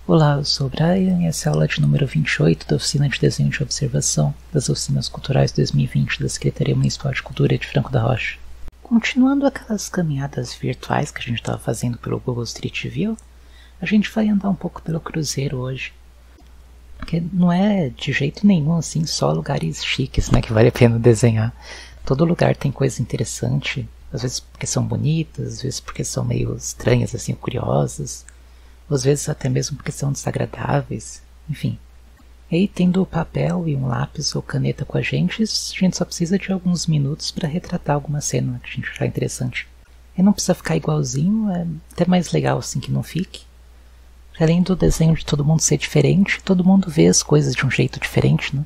Olá, eu sou o Brian e essa é a aula de número 28 da Oficina de Desenho de Observação das Oficinas Culturais 2020 da Secretaria Municipal de Cultura de Franco da Rocha. Continuando aquelas caminhadas virtuais que a gente estava fazendo pelo Google Street View, a gente vai andar um pouco pelo Cruzeiro hoje. Porque não é de jeito nenhum assim só lugares chiques, né, que vale a pena desenhar. Todo lugar tem coisa interessante, às vezes porque são bonitas, às vezes porque são meio estranhas, assim, curiosas. Às vezes até mesmo porque são desagradáveis, enfim. E aí, tendo papel e um lápis ou caneta com a gente só precisa de alguns minutos para retratar alguma cena que a gente achar interessante. E não precisa ficar igualzinho, é até mais legal assim que não fique. Além do desenho de todo mundo ser diferente, todo mundo vê as coisas de um jeito diferente, né?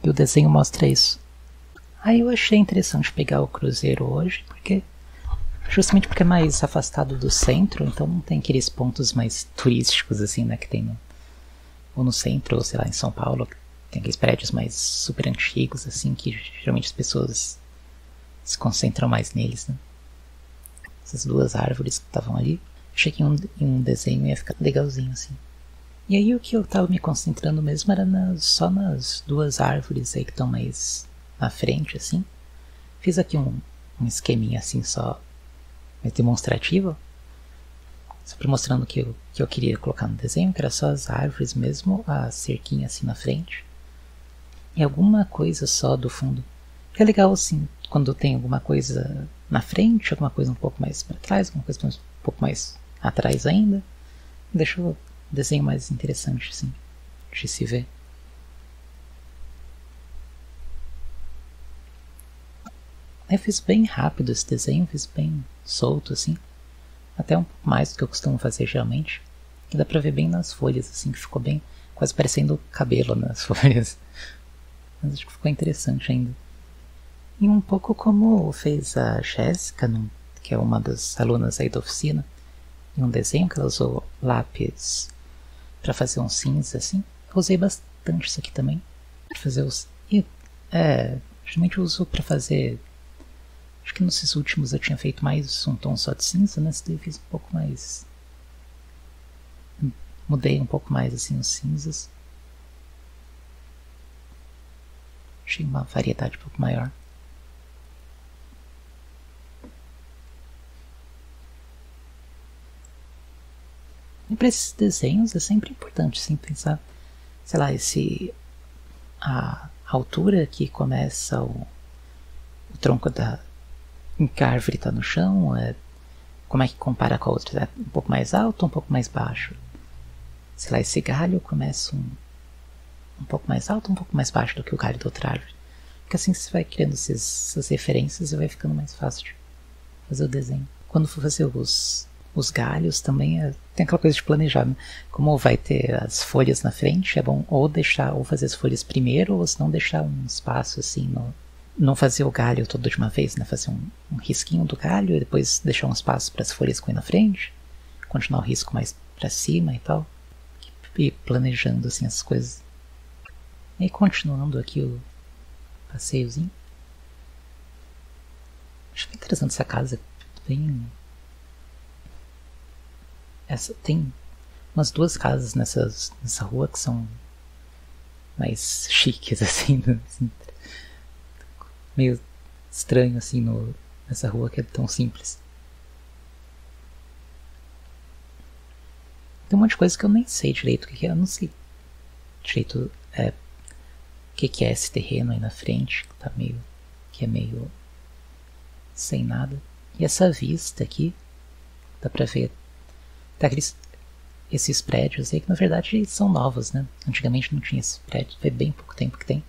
E o desenho mostra isso. Aí eu achei interessante pegar o Cruzeiro hoje, justamente porque é mais afastado do centro, então não tem aqueles pontos mais turísticos assim, né, que tem ou no centro, ou sei lá, em São Paulo, tem aqueles prédios mais super antigos assim, que geralmente as pessoas se concentram mais neles, né. Essas duas árvores que estavam ali, achei que em um desenho ia ficar legalzinho assim. E aí o que eu tava me concentrando mesmo era só nas duas árvores aí que estão mais na frente assim. Fiz aqui um esqueminha assim só mais demonstrativo, sempre mostrando o que eu queria colocar no desenho, que era só as árvores mesmo, a cerquinha assim na frente, e alguma coisa só do fundo. Que é legal assim, quando tem alguma coisa na frente, alguma coisa um pouco mais para trás, alguma coisa um pouco mais atrás ainda, deixa o desenho mais interessante assim, de se ver. Eu fiz bem rápido esse desenho, fiz bem solto assim, até um pouco mais do que eu costumo fazer geralmente, que dá pra ver bem nas folhas assim, que ficou bem, quase parecendo cabelo nas folhas, mas acho que ficou interessante ainda. E um pouco como fez a Jéssica, que é uma das alunas aí da oficina, em um desenho que ela usou lápis pra fazer um cinza assim, eu usei bastante isso aqui também, pra fazer os... geralmente eu uso pra fazer... Acho que nesses últimos eu tinha feito mais um tom só de cinza, né? Esse daí eu fiz um pouco mais... Mudei um pouco mais assim os cinzas. Achei uma variedade um pouco maior. E para esses desenhos é sempre importante assim, pensar, sei lá, a altura que começa o tronco em que a árvore está no chão, como é que compara com a outra? É um pouco mais alto ou um pouco mais baixo? Sei lá, esse galho começa um pouco mais alto ou um pouco mais baixo do que o galho da outra árvore? Porque assim você vai criando essas referências e vai ficando mais fácil de fazer o desenho. Quando for fazer os galhos também tem aquela coisa de planejar, né? Como vai ter as folhas na frente, é bom ou fazer as folhas primeiro, ou se não deixar um espaço assim não fazer o galho todo de uma vez, né? Fazer um risquinho do galho e depois deixar um espaço para as folhas correr na frente, continuar o risco mais para cima e tal, e planejando assim as coisas. E aí, continuando aqui o passeiozinho, acho bem interessante essa casa, tem umas duas casas nessa rua que são mais chiques assim, meio estranho assim nessa rua que é tão simples. Tem um monte de coisa que eu nem sei direito o que é, eu não sei direito o que é esse terreno aí na frente, que é meio sem nada. E essa vista aqui, dá pra ver até esses prédios aí que na verdade são novos, né? Antigamente não tinha esse prédio, foi bem pouco tempo que tem.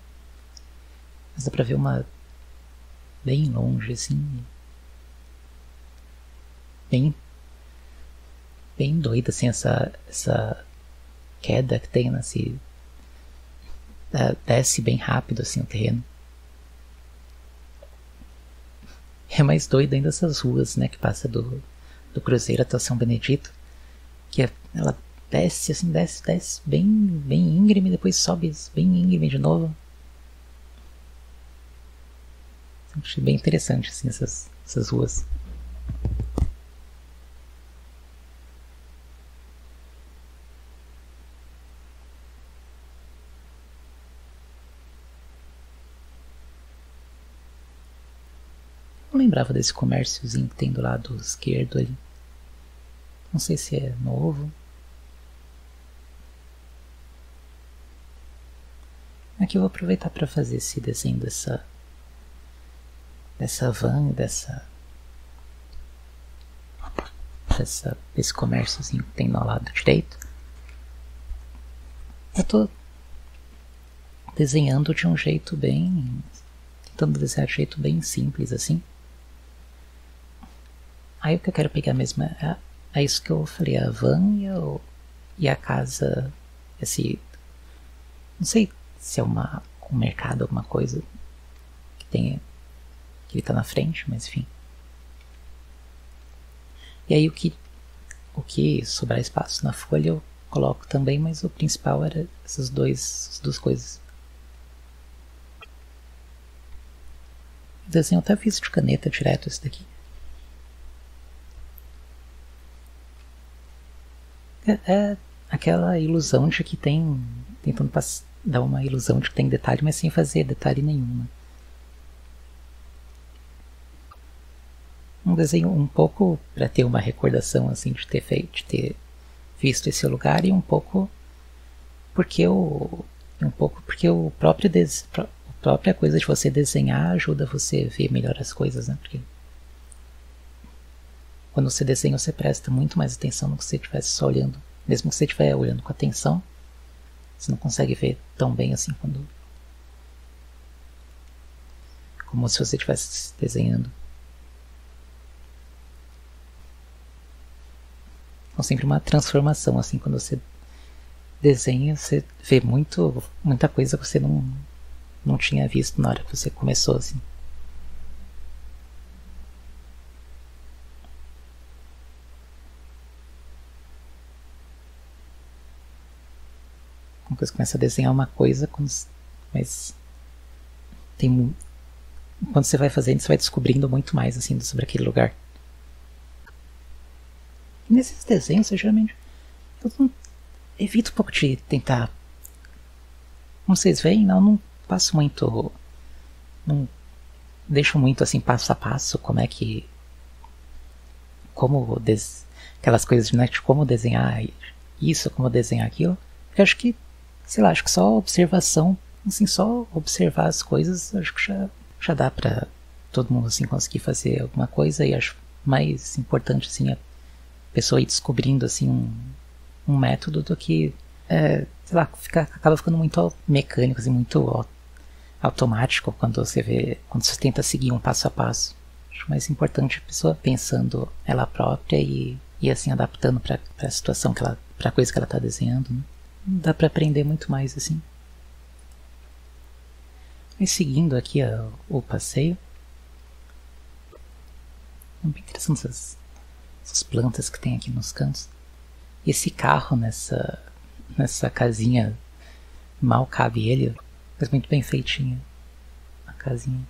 Mas dá pra ver uma bem longe assim, bem doida assim, essa queda que tem desce bem rápido assim o terreno. É mais doido ainda essas ruas, né, que passa do Cruzeiro até São Benedito, que ela desce assim, desce bem íngreme, depois sobe bem íngreme de novo. Achei bem interessante assim, essas ruas. não lembrava desse comérciozinho que tem do lado esquerdo ali. Não sei se é novo. Aqui eu vou aproveitar para fazer esse desenho dessa van, desse comérciozinho que tem no lado direito. Eu tô desenhando de um jeito bem... tentando desenhar de um jeito bem simples assim. Aí o que eu quero pegar mesmo é isso que eu falei, a van e a casa, esse... não sei se é um mercado, alguma coisa que ele tá na frente, mas enfim. E aí o que sobrar espaço na folha eu coloco também, mas o principal era essas duas coisas. O desenho eu até fiz de caneta direto esse daqui. É aquela ilusão de que tem... tentando dar uma ilusão de que tem detalhe, mas sem fazer detalhe nenhum, né? Um desenho um pouco para ter uma recordação assim de ter visto esse lugar, e um pouco porque a própria coisa de você desenhar ajuda você a ver melhor as coisas, né? Porque quando você desenha, você presta muito mais atenção do que se você estivesse só olhando. Mesmo que você estiver olhando com atenção, você não consegue ver tão bem assim como se você estivesse desenhando. Então sempre uma transformação assim, quando você desenha, você vê muita coisa que você não tinha visto na hora que você começou assim. Quando você começa a desenhar uma coisa, mas quando você vai fazendo, você vai descobrindo muito mais assim sobre aquele lugar. E nesses desenhos, geralmente, eu evito um pouco de tentar... Como vocês veem, não passo muito... Não deixo muito assim passo a passo aquelas coisas, né, de como desenhar isso, como desenhar aquilo. Porque eu acho que, sei lá, acho que só observação, assim, só observar as coisas, acho que já dá pra todo mundo assim conseguir fazer alguma coisa. E acho mais importante assim a pessoa ir descobrindo assim um método do que, sei lá, acaba ficando muito mecânico, assim, muito automático quando você tenta seguir um passo a passo. Acho mais importante a pessoa pensando ela própria e assim adaptando para a situação para a coisa que ela está desenhando, né? Dá para aprender muito mais assim. E seguindo aqui o passeio, é bem interessante essas plantas que tem aqui nos cantos. E esse carro nessa casinha, mal cabe ele, mas muito bem feitinha a casinha.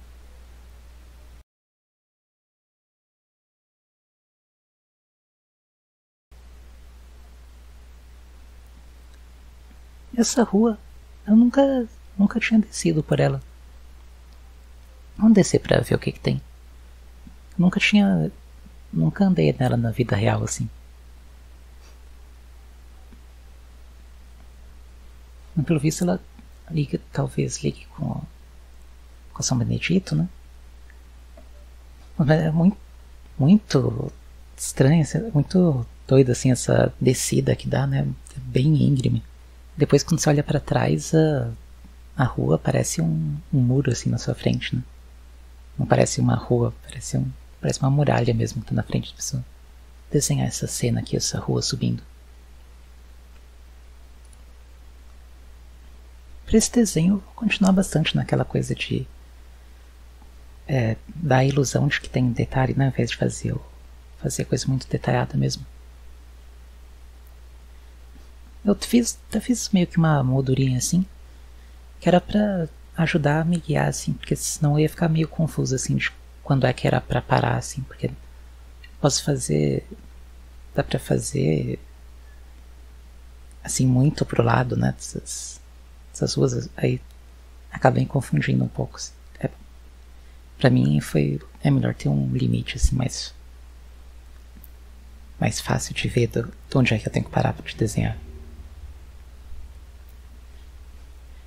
Essa rua, eu nunca tinha descido por ela. Vamos descer pra ver o que tem. Nunca andei nela na vida real assim. Pelo visto ela talvez ligue com São Benedito, né? Mas é muito estranho, muito doido assim essa descida que dá, né? É bem íngreme. Depois quando você olha pra trás, a rua parece um muro assim na sua frente, né? Não parece uma rua, parece uma muralha mesmo que tá na frente da pessoa. Desenhar essa cena aqui, essa rua subindo. Para esse desenho eu vou continuar bastante naquela coisa de dar a ilusão de que tem detalhe, né? Ao invés de fazer coisa muito detalhada mesmo. Eu fiz meio que uma moldurinha assim, que era pra ajudar a me guiar assim, porque senão eu ia ficar meio confuso assim de quando é que era pra parar assim, porque dá pra fazer assim muito pro lado, né, essas ruas, aí acaba me confundindo um pouco assim. pra mim é melhor ter um limite assim mais fácil de ver de onde é que eu tenho que parar de desenhar.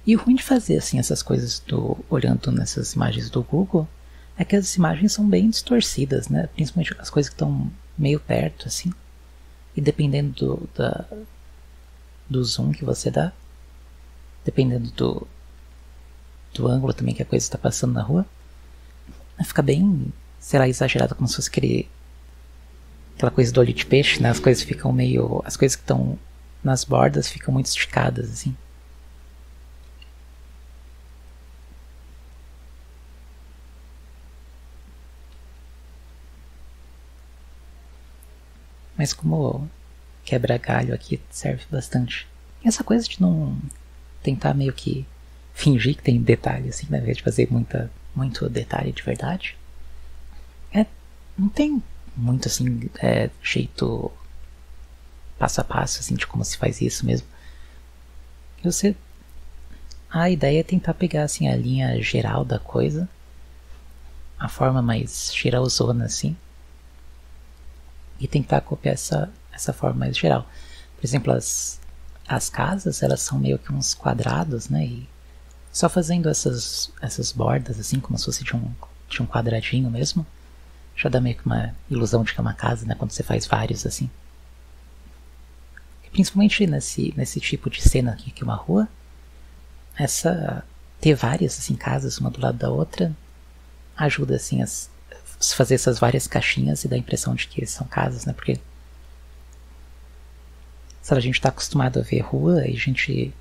E o ruim de fazer assim essas coisas olhando nessas imagens do Google é que as imagens são bem distorcidas, né? Principalmente as coisas que estão meio perto assim. E dependendo do zoom que você dá, dependendo do ângulo também que a coisa está passando na rua, fica bem, sei lá, exagerado, como se fosse aquela coisa do olho de peixe, né? As coisas ficam meio... As coisas que estão nas bordas ficam muito esticadas, assim. Mas como quebra galho aqui serve bastante. E essa coisa de não tentar meio que fingir que tem detalhe, assim, né? Ao invés de fazer muito detalhe de verdade. Não tem muito, assim, jeito passo a passo, assim, de como se faz isso mesmo. A ideia é tentar pegar, assim, a linha geral da coisa, a forma mais geralzona, assim, e tentar copiar essa forma mais geral. Por exemplo, as casas, elas são meio que uns quadrados, né, e só fazendo essas bordas, assim, como se fosse de um quadradinho mesmo, já dá meio que uma ilusão de que é uma casa, né, quando você faz vários, assim. E principalmente nesse tipo de cena aqui, que é uma rua, ter várias, assim, casas, uma do lado da outra, ajuda, assim, a fazer essas várias caixinhas e dá a impressão de que são casas, né, porque se a gente está acostumado a ver rua, aí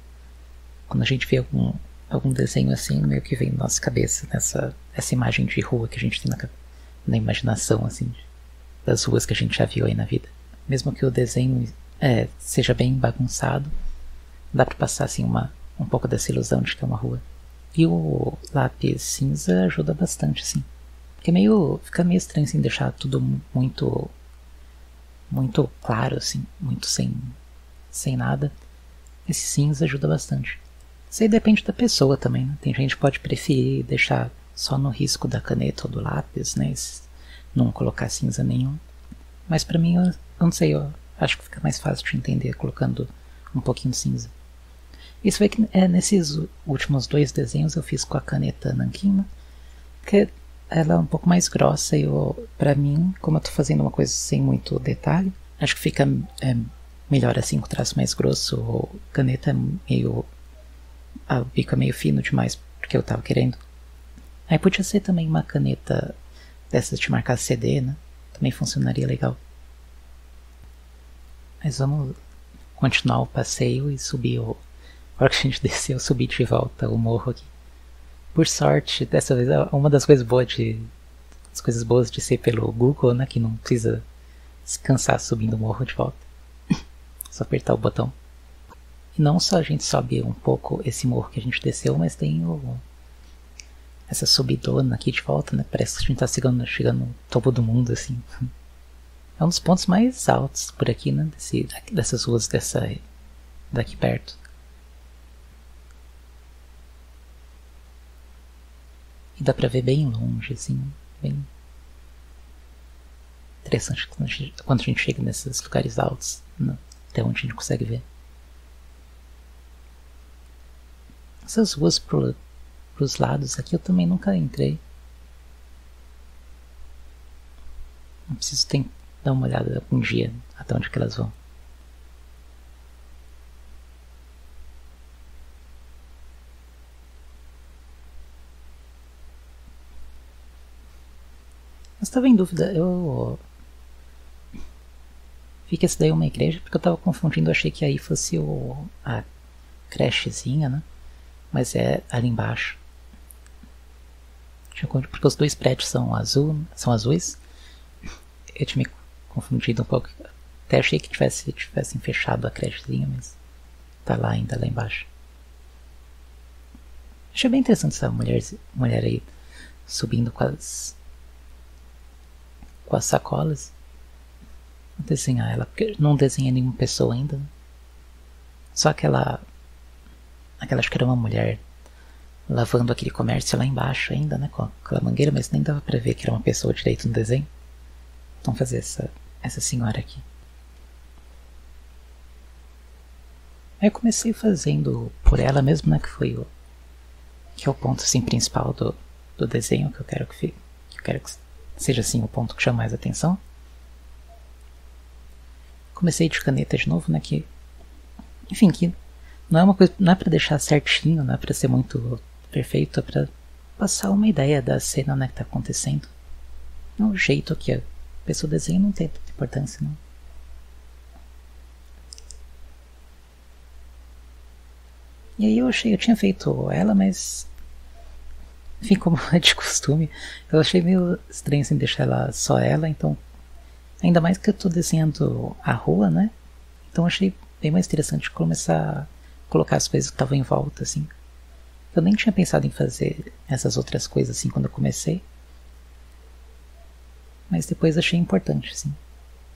quando a gente vê algum desenho assim, meio que vem na nossa cabeça essa imagem de rua que a gente tem na imaginação, assim, das ruas que a gente já viu aí na vida. Mesmo que o desenho seja bem bagunçado, dá pra passar assim um pouco dessa ilusão de que é uma rua. E o lápis cinza ajuda bastante, assim. Porque fica meio estranho assim, deixar tudo muito claro, assim, muito sem nada. Esse cinza ajuda bastante. Isso aí depende da pessoa também, né? Tem gente que pode preferir deixar só no risco da caneta ou do lápis, né? Não colocar cinza nenhum. Mas pra mim, eu não sei, eu acho que fica mais fácil de entender colocando um pouquinho de cinza. Isso foi que nesses últimos 2 desenhos eu fiz com a caneta Nanquim, que ela é um pouco mais grossa e pra mim, como eu tô fazendo uma coisa sem muito detalhe, acho que fica melhor assim com o traço mais grosso. Ou caneta o bico é meio fino demais porque eu tava querendo. Aí podia ser também uma caneta dessas de marcar CD, né? Também funcionaria legal. Mas vamos continuar o passeio e subir a hora que a gente desceu, subir de volta o morro aqui. Por sorte, dessa vez, uma das coisas boas de ser pelo Google, né? Que não precisa se cansar subindo o morro de volta. Só apertar o botão. E não só a gente sobe um pouco esse morro que a gente desceu, mas tem essa subidona aqui de volta, né? Parece que a gente tá chegando no topo do mundo, assim. É um dos pontos mais altos por aqui, né? Dessas ruas daqui perto. E dá pra ver bem longe, assim, bem interessante quando a gente chega nesses lugares altos, né? Até onde a gente consegue ver. Essas ruas pros lados aqui eu também nunca entrei. Não preciso dar uma olhada um dia até onde que elas vão. Mas estava em dúvida, eu vi que essa daí é uma igreja porque eu estava confundindo, achei que aí fosse a crechezinha, né? Mas é ali embaixo. Porque os 2 prédios são azuis. Eu tinha me confundido um pouco. Até achei que tivessem fechado a crechezinha, mas tá lá ainda, lá embaixo. Achei bem interessante essa mulher aí subindo com as sacolas. Vou desenhar ela, porque não desenhei nenhuma pessoa ainda. Só aquela acho que era uma mulher lavando aquele comércio lá embaixo ainda, né, com aquela mangueira, mas nem dava pra ver que era uma pessoa direito no desenho. Então fazer essa senhora aqui. Aí eu comecei fazendo por ela mesmo, né, que é o ponto assim principal do desenho que eu quero que seja assim o ponto que chama mais atenção. Comecei de caneta de novo, né, que enfim, que não é uma coisa, não é para deixar certinho, não é para ser muito perfeito, é para passar uma ideia da cena, né, que tá acontecendo. Não o jeito que a pessoa desenha não tem tanta importância, não. E aí eu tinha feito ela, mas enfim, como é de costume, eu achei meio estranho assim deixar ela só ela, então ainda mais que eu tô desenhando a rua, né? Então achei bem mais interessante começar a colocar as coisas que estavam em volta, assim. Eu nem tinha pensado em fazer essas outras coisas assim quando eu comecei, mas depois achei importante, assim,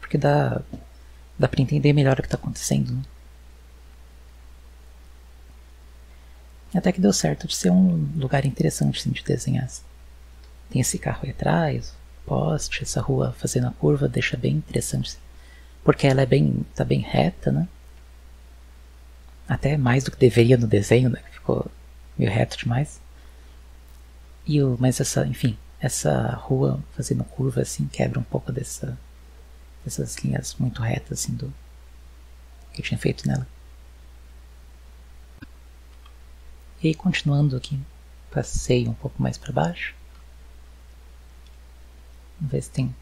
porque dá pra entender melhor o que tá acontecendo, né? Até que deu certo de ser um lugar interessante assim, de desenhar. Tem esse carro aí atrás, poste, essa rua fazendo a curva, deixa bem interessante. Porque ela tá bem reta, né? Até mais do que deveria no desenho, né? Ficou meio reto demais. Mas essa rua fazendo curva assim quebra um pouco dessas linhas muito retas assim do que eu tinha feito nela. E aí, continuando aqui, passei um pouco mais para baixo. Vamos ver se tem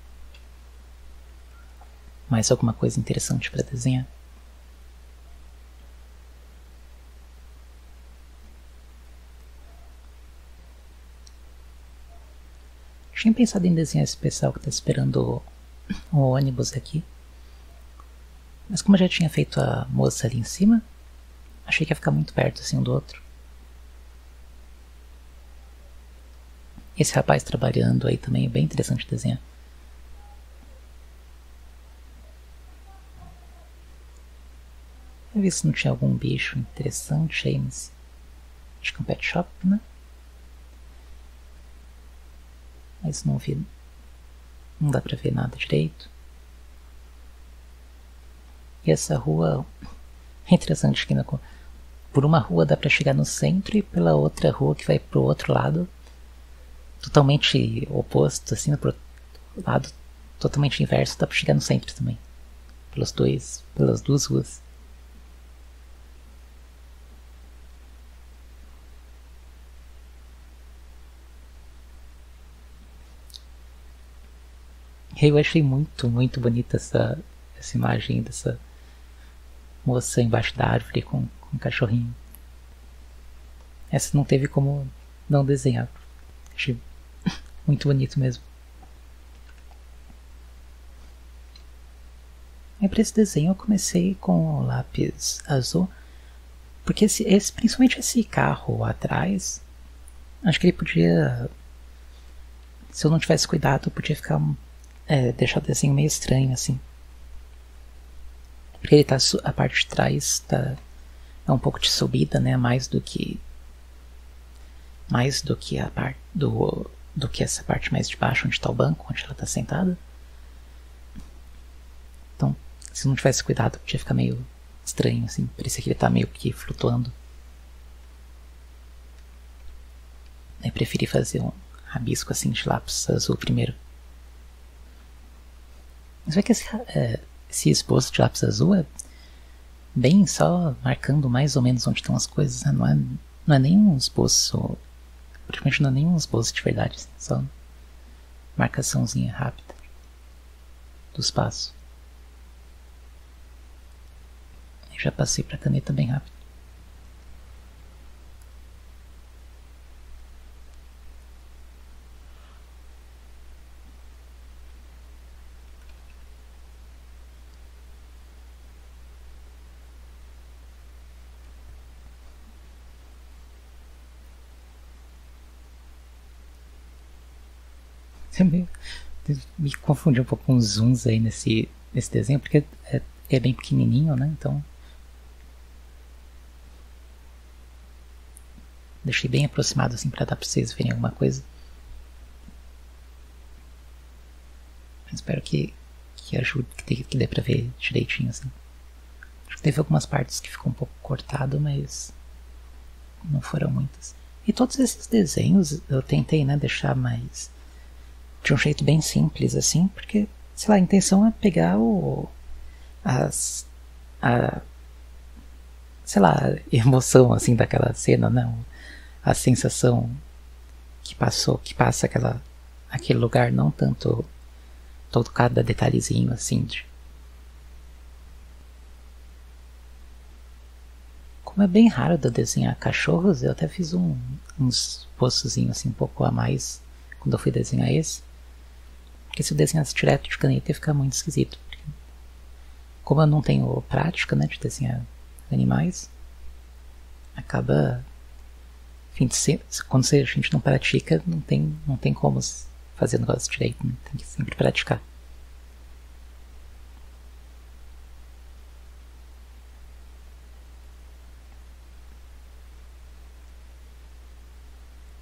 mais alguma coisa interessante para desenhar. Tinha pensado em desenhar esse pessoal que está esperando o ônibus aqui. Mas como eu já tinha feito a moça ali em cima, achei que ia ficar muito perto assim um do outro. Esse rapaz trabalhando aí também é bem interessante de desenhar. Eu vi se não tinha algum bicho interessante aí nesse... Acho que é um pet shop, né? Mas não vi. Não dá pra ver nada direito. E essa rua é interessante que por uma rua dá pra chegar no centro e pela outra rua que vai pro outro lado, totalmente oposto, assim, pro lado totalmente inverso, dá pra chegar no centro também. Pelas duas ruas. Eu achei muito, muito bonita essa imagem dessa moça embaixo da árvore com um cachorrinho. Essa não teve como não desenhar. Achei muito bonito mesmo. E para esse desenho eu comecei com o lápis azul, porque principalmente esse carro atrás, acho que ele podia, se eu não tivesse cuidado, podia ficar deixar o desenho meio estranho assim, porque ele tá, a parte de trás é um pouco de subida, né, mais do que a parte do que essa parte mais de baixo onde está o banco, onde ela está sentada. Então, se não tivesse cuidado, podia ficar meio estranho assim, parecia que ele tá meio que flutuando. Eu preferi fazer um rabisco assim de lápis azul primeiro. Mas vai que esse esboço de lápis azul é bem só marcando mais ou menos onde estão as coisas, né? Não é nem um esboço, praticamente não é nem um esboço de verdade, assim, só marcaçãozinha rápida do espaço. Eu já passei pra caneta bem rápido. Me confundi um pouco com os zooms aí nesse desenho, porque é bem pequenininho, né? Então Deixei bem aproximado assim pra dar pra vocês verem alguma coisa. Espero que ajude, que dê pra ver direitinho assim. Acho que teve algumas partes que ficou um pouco cortado, mas não foram muitas. E todos esses desenhos eu tentei, né, deixar mais de um jeito bem simples assim, porque, sei lá, a intenção é pegar sei lá, a emoção assim daquela cena, né? A sensação que passa aquele lugar, não tanto todo cada detalhezinho assim Como é bem raro de eu desenhar cachorros, eu até fiz uns postozinhos assim um pouco a mais quando eu fui desenhar esse. Porque se eu desenhasse direto de caneta ia ficar muito esquisito. Como eu não tenho prática, né, de desenhar animais, acaba... Enfim, quando a gente não pratica, não tem como fazer o negócio direito, né? Tem que sempre praticar.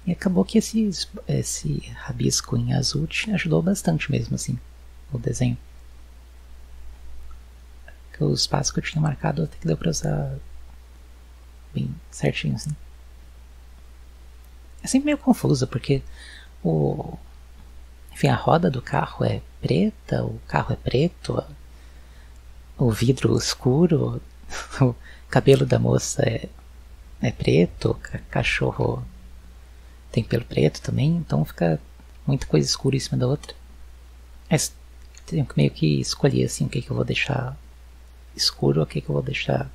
E acabou que esse rabisco em azul ajudou bastante mesmo, assim, o desenho. Porque o espaço que eu tinha marcado até que deu pra usar bem certinho, assim. É sempre meio confuso, porque enfim, a roda do carro é preta, o carro é preto, o vidro escuro, o cabelo da moça é preto, o cachorro tem pelo preto também, então fica muita coisa escura em cima da outra. Mas tenho que meio que escolher assim, o que eu vou deixar escuro, o que eu vou deixar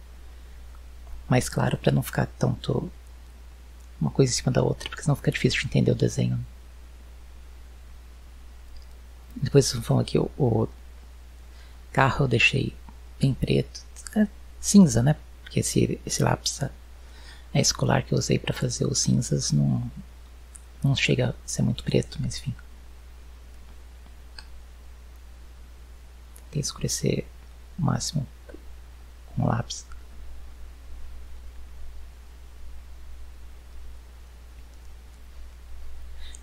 mais claro, para não ficar tanto uma coisa em cima da outra, porque senão fica difícil de entender o desenho. Depois vamos aqui, o carro eu deixei bem preto, cinza, né? Porque esse lápis escolar que eu usei para fazer os cinzas não chega a ser muito preto, mas enfim. Tentei escurecer o máximo com o lápis.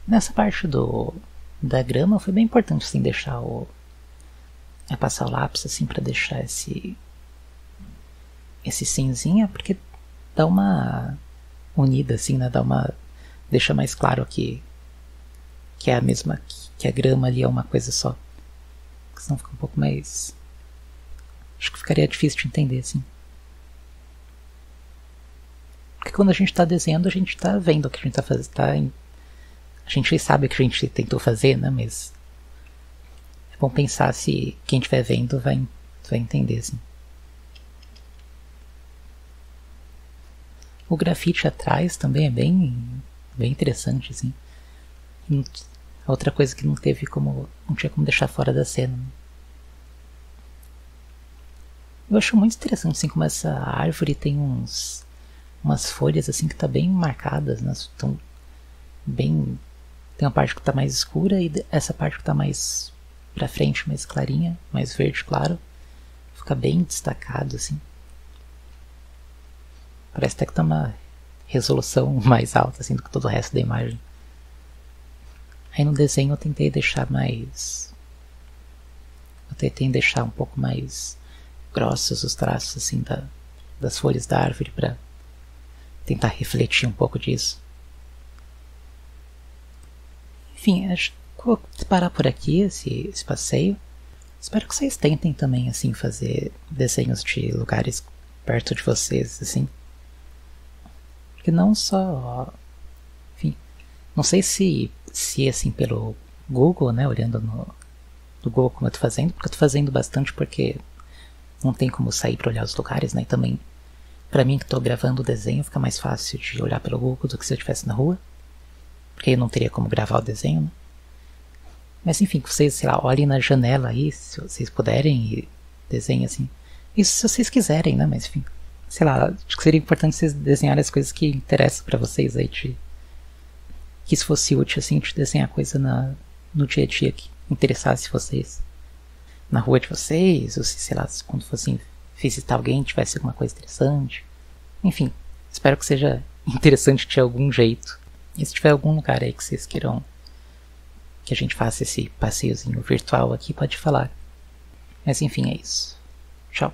Nessa parte da grama foi bem importante assim, deixar passar o lápis assim para deixar esse cinzinha, porque dá uma unida assim, né? Deixa mais claro que é a mesma, que a grama ali é uma coisa só. Porque senão fica um pouco mais... Acho que ficaria difícil de entender assim. Porque quando a gente está desenhando, a gente está vendo o que a gente está fazendo. A gente sabe o que a gente tentou fazer, né? Mas é bom pensar se quem estiver vendo vai entender, assim. O grafite atrás também é bem interessante, assim. Outra coisa que não tinha como deixar fora da cena. Eu acho muito interessante, assim, como essa árvore tem umas folhas, assim, que tá bem marcadas, né? Estão bem... Tem uma parte que está mais escura e essa parte que está mais pra frente, mais clarinha, mais verde claro, fica bem destacado assim. Parece até que tá uma resolução mais alta assim do que todo o resto da imagem. Aí no desenho eu tentei deixar um pouco mais grossos os traços assim das folhas da árvore para tentar refletir um pouco disso. Enfim, acho que vou parar por aqui esse passeio. Espero que vocês tentem também, assim, fazer desenhos de lugares perto de vocês, assim. Porque não só... Enfim, não sei se assim, pelo Google, né, olhando no Google como eu tô fazendo, porque eu tô fazendo bastante porque não tem como sair pra olhar os lugares, né, e também, pra mim que tô gravando o desenho, fica mais fácil de olhar pelo Google do que se eu estivesse na rua. Porque eu não teria como gravar o desenho, né? Mas enfim, que vocês, sei lá, olhem na janela aí, se vocês puderem, e desenhem assim. Isso se vocês quiserem, né? Mas enfim, sei lá, acho que seria importante vocês desenharem as coisas que interessam pra vocês aí, que isso fosse útil, assim, de desenhar coisa no dia a dia que interessasse vocês. Na rua de vocês, ou se, sei lá, quando fossem visitar alguém, tivesse alguma coisa interessante. Enfim, espero que seja interessante de algum jeito. E se tiver algum lugar aí que vocês queiram que a gente faça esse passeiozinho virtual aqui, pode falar. Mas enfim, é isso. Tchau.